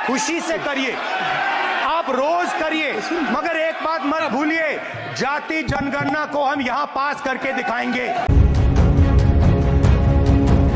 खुशी से करिए, आप रोज करिए, मगर एक बात मत भूलिए, जाति जनगणना को हम यहां पास करके दिखाएंगे।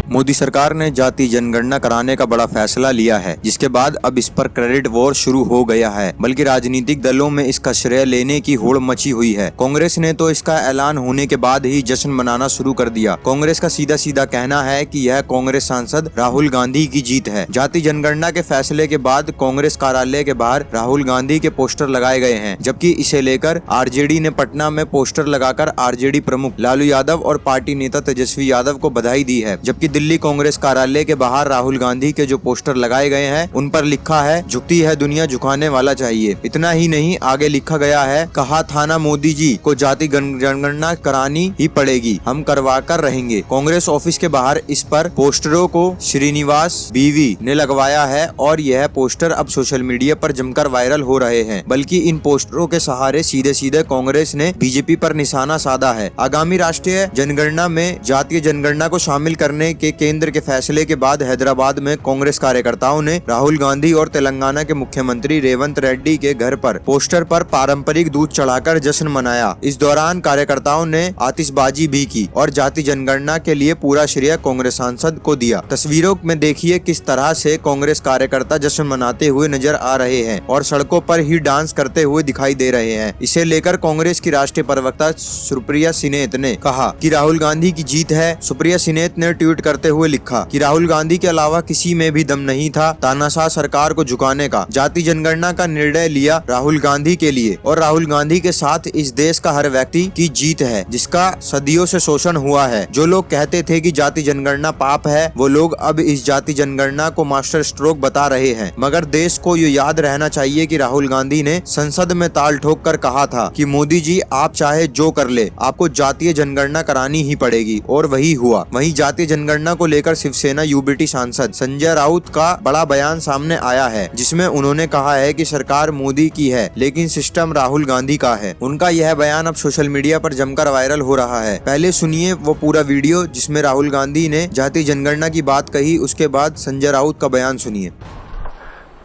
मोदी सरकार ने जाति जनगणना कराने का बड़ा फैसला लिया है, जिसके बाद अब इस पर क्रेडिट वॉर शुरू हो गया है। बल्कि राजनीतिक दलों में इसका श्रेय लेने की होड़ मची हुई है। कांग्रेस ने तो इसका ऐलान होने के बाद ही जश्न मनाना शुरू कर दिया। कांग्रेस का सीधा सीधा कहना है कि यह कांग्रेस सांसद राहुल गांधी की जीत है। जाति जनगणना के फैसले के बाद कांग्रेस कार्यालय के बाहर राहुल गांधी के पोस्टर लगाए गए हैं, जबकि इसे लेकर आरजेडी ने पटना में पोस्टर लगाकर आरजेडी प्रमुख लालू यादव और पार्टी नेता तेजस्वी यादव को बधाई दी है। जबकि दिल्ली कांग्रेस कार्यालय के बाहर राहुल गांधी के जो पोस्टर लगाए गए हैं उन पर लिखा है, झुकती है दुनिया झुकाने वाला चाहिए। इतना ही नहीं, आगे लिखा गया है, कहा था ना मोदी जी को जाति जनगणना करानी ही पड़ेगी, हम करवा कर रहेंगे। कांग्रेस ऑफिस के बाहर इस पर पोस्टरों को श्रीनिवास बीवी ने लगवाया है और यह पोस्टर अब सोशल मीडिया पर जमकर वायरल हो रहे हैं। बल्कि इन पोस्टरों के सहारे सीधे सीधे कांग्रेस ने बीजेपी पर निशाना साधा है। आगामी राष्ट्रीय जनगणना में जातीय जनगणना को शामिल करने के केंद्र के फैसले के बाद हैदराबाद में कांग्रेस कार्यकर्ताओं ने राहुल गांधी और तेलंगाना के मुख्यमंत्री रेवंत रेड्डी के घर पर पोस्टर पर पारंपरिक दूध चढ़ाकर जश्न मनाया। इस दौरान कार्यकर्ताओं ने आतिशबाजी भी की और जाति जनगणना के लिए पूरा श्रेय कांग्रेस सांसद को दिया। तस्वीरों में देखिए किस तरह से कांग्रेस कार्यकर्ता जश्न मनाते हुए नजर आ रहे हैं और सड़कों पर ही डांस करते हुए दिखाई दे रहे हैं। इसे लेकर कांग्रेस की राष्ट्रीय प्रवक्ता सुप्रिया सिनेत ने कहा कि राहुल गांधी की जीत है। सुप्रिया सिनेत ने ट्वीट करते हुए लिखा कि राहुल गांधी के अलावा किसी में भी दम नहीं था तानाशाह सरकार को झुकाने का। जाति जनगणना का निर्णय लिया राहुल गांधी के लिए और राहुल गांधी के साथ इस देश का हर व्यक्ति की जीत है, जिसका सदियों से शोषण हुआ है। जो लोग कहते थे कि जाति जनगणना पाप है, वो लोग अब इस जाति जनगणना को मास्टर स्ट्रोक बता रहे हैं। मगर देश को ये याद रहना चाहिए कि राहुल गांधी ने संसद में ताल ठोक कर कहा था कि मोदी जी आप चाहे जो कर ले, आपको जातीय जनगणना करानी ही पड़ेगी, और वही हुआ। वहीं जातीय जनगणना को लेकर शिवसेना यूबीटी सांसद संजय राउत का बड़ा बयान सामने आया है, जिसमें उन्होंने कहा है कि सरकार मोदी की है लेकिन सिस्टम राहुल गांधी का है। उनका यह बयान अब सोशल मीडिया पर जमकर वायरल हो रहा है। पहले सुनिए वो पूरा वीडियो जिसमें राहुल गांधी ने जाति जनगणना की बात कही, उसके बाद संजय राउत का बयान सुनिए।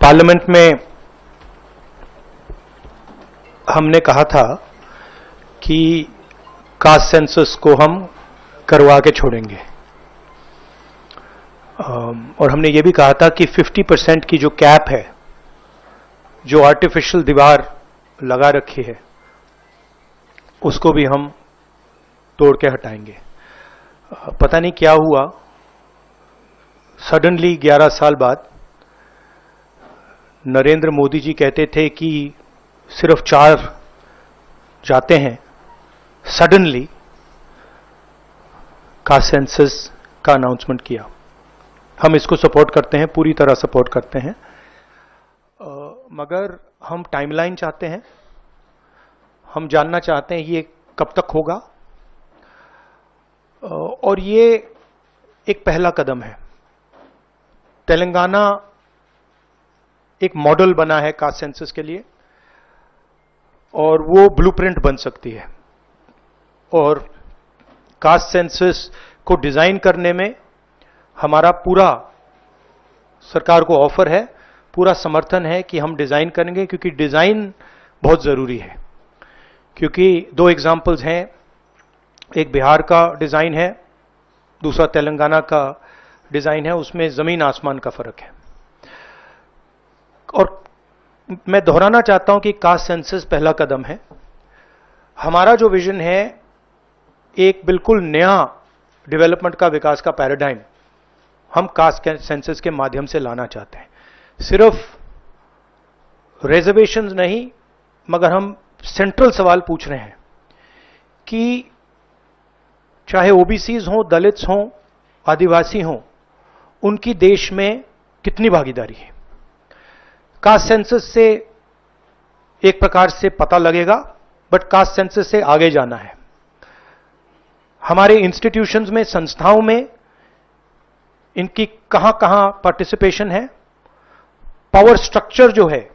पार्लियामेंट में हमने कहा था कि कास्ट सेंसस को हम करवा के छोड़ेंगे, और हमने ये भी कहा था कि 50% की जो कैप है, जो आर्टिफिशियल दीवार लगा रखी है, उसको भी हम तोड़ के हटाएंगे। पता नहीं क्या हुआ, सडनली 11 साल बाद नरेंद्र मोदी जी कहते थे कि सिर्फ 4 जाते हैं, सडनली कास्ट सेंसस का अनाउंसमेंट किया। हम इसको सपोर्ट करते हैं, पूरी तरह सपोर्ट करते हैं, मगर हम टाइमलाइन चाहते हैं। हम जानना चाहते हैं ये कब तक होगा, और ये एक पहला कदम है। तेलंगाना एक मॉडल बना है कास्ट सेंसस के लिए, और वो ब्लूप्रिंट बन सकती है। और कास्ट सेंसस को डिजाइन करने में हमारा पूरा सरकार को ऑफर है, पूरा समर्थन है कि हम डिजाइन करेंगे, क्योंकि डिजाइन बहुत जरूरी है। क्योंकि 2 एग्जाम्पल्स हैं, एक बिहार का डिजाइन है, दूसरा तेलंगाना का डिजाइन है, उसमें जमीन आसमान का फर्क है। और मैं दोहराना चाहता हूं कि कास्ट सेंसस पहला कदम है। हमारा जो विजन है, एक बिल्कुल नया डेवलपमेंट का, विकास का पैराडाइम हम कास्ट सेंसस के माध्यम से लाना चाहते हैं। सिर्फ रिजर्वेशंस नहीं, मगर हम सेंट्रल सवाल पूछ रहे हैं कि चाहे ओबीसीज हों, दलित्स हों, आदिवासी हों, उनकी देश में कितनी भागीदारी है। कास्ट सेंसस से एक प्रकार से पता लगेगा, बट कास्ट सेंसस से आगे जाना है। हमारे इंस्टीट्यूशंस में, संस्थाओं में इनकी कहां कहां पार्टिसिपेशन है, पावर स्ट्रक्चर जो है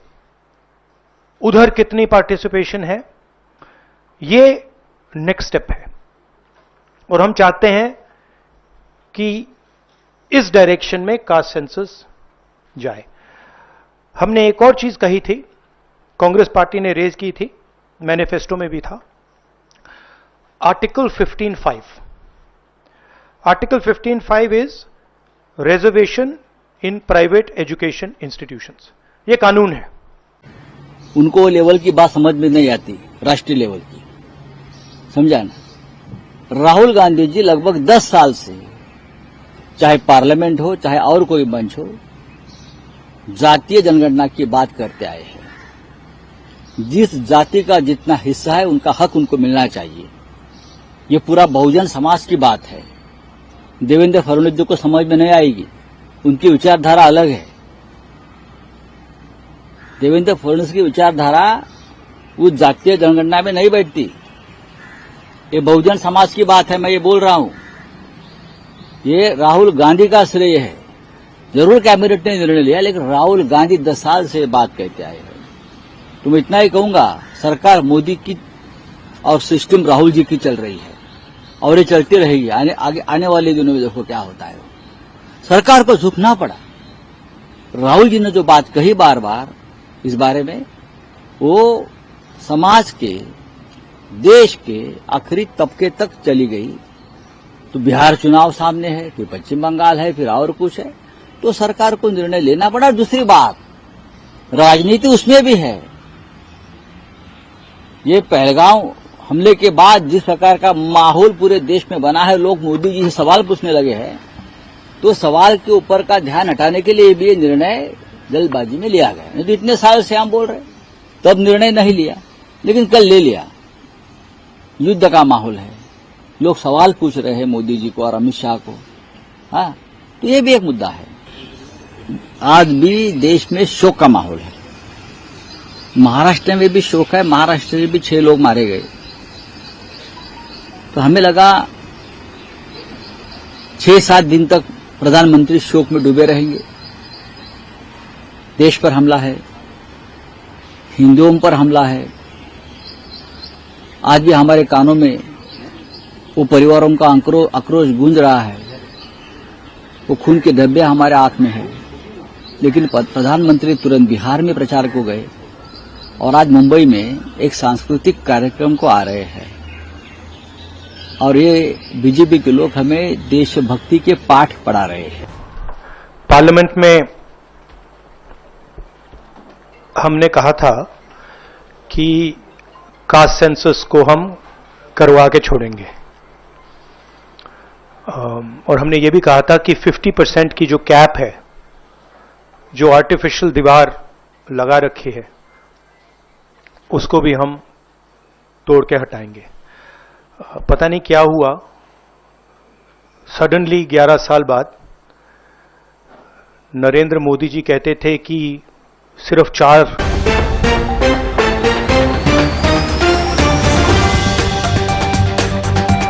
उधर कितनी पार्टिसिपेशन है, ये नेक्स्ट स्टेप है। और हम चाहते हैं कि इस डायरेक्शन में कास्ट सेंसस जाए। हमने एक और चीज कही थी, कांग्रेस पार्टी ने रेज की थी, मैनिफेस्टो में भी था, article 15(5). Article 15(5) is reservation in private education institutions. ये कानून है। उनको वो लेवल की बात समझ में नहीं आती, राष्ट्रीय लेवल की, समझा ना। राहुल गांधी जी लगभग 10 साल से, चाहे पार्लियामेंट हो चाहे और कोई मंच हो, जातीय जनगणना की बात करते आए हैं। जिस जाति का जितना हिस्सा है उनका हक उनको मिलना चाहिए। ये पूरा बहुजन समाज की बात है। देवेंद्र फडणवीस जी को समझ में नहीं आएगी, उनकी विचारधारा अलग है। देवेंद्र फडणवीस की विचारधारा उस जातीय जनगणना में नहीं बैठती। ये बहुजन समाज की बात है, मैं ये बोल रहा हूं। ये राहुल गांधी का श्रेय है। जरूर कैबिनेट ने निर्णय लिया, लेकिन राहुल गांधी 10 साल से बात कहते आए हैं। तो मैं इतना ही कहूंगा, सरकार मोदी की और सिस्टम राहुल जी की चल रही है और ये चलती रहेगी। आने वाले दिनों में देखो क्या होता है। सरकार को झुकना पड़ा। राहुल जी ने जो बात कही बार बार इस बारे में, वो समाज के, देश के आखिरी तबके तक चली गई। तो बिहार चुनाव सामने है, फिर पश्चिम बंगाल है, फिर और कुछ है, तो सरकार को निर्णय लेना पड़ा। दूसरी बात, राजनीति उसमें भी है। ये पहलगांव हमले के बाद जिस प्रकार का माहौल पूरे देश में बना है, लोग मोदी जी से सवाल पूछने लगे हैं, तो सवाल के ऊपर का ध्यान हटाने के लिए भी ये निर्णय जल्दबाजी में लिया गया। नहीं तो इतने साल से हम बोल रहे, तब निर्णय नहीं लिया, लेकिन कल ले लिया। युद्ध का माहौल है, लोग सवाल पूछ रहे हैं मोदी जी को और अमित शाह को। हाँ, तो ये भी एक मुद्दा है। आज भी देश में शोक का माहौल है। महाराष्ट्र में भी शोक है। महाराष्ट्र में भी 6 लोग मारे गए। तो हमें लगा 6-7 दिन तक प्रधानमंत्री शोक में डूबे रहेंगे। देश पर हमला है, हिंदुओं पर हमला है। आज भी हमारे कानों में वो परिवारों का आक्रोश गूंज रहा है। वो खून के धब्बे हमारे आंख में है। लेकिन प्रधानमंत्री तुरंत बिहार में प्रचार को गए और आज मुंबई में एक सांस्कृतिक कार्यक्रम को आ रहे हैं। और ये बीजेपी के लोग हमें देशभक्ति के पाठ पढ़ा रहे हैं। पार्लियामेंट में हमने कहा था कि कास्ट सेंसस को हम करवा के छोड़ेंगे, और हमने ये भी कहा था कि 50% की जो कैप है, जो आर्टिफिशियल दीवार लगा रखी है, उसको भी हम तोड़ के हटाएंगे। पता नहीं क्या हुआ, सडनली 11 साल बाद नरेंद्र मोदी जी कहते थे कि सिर्फ 4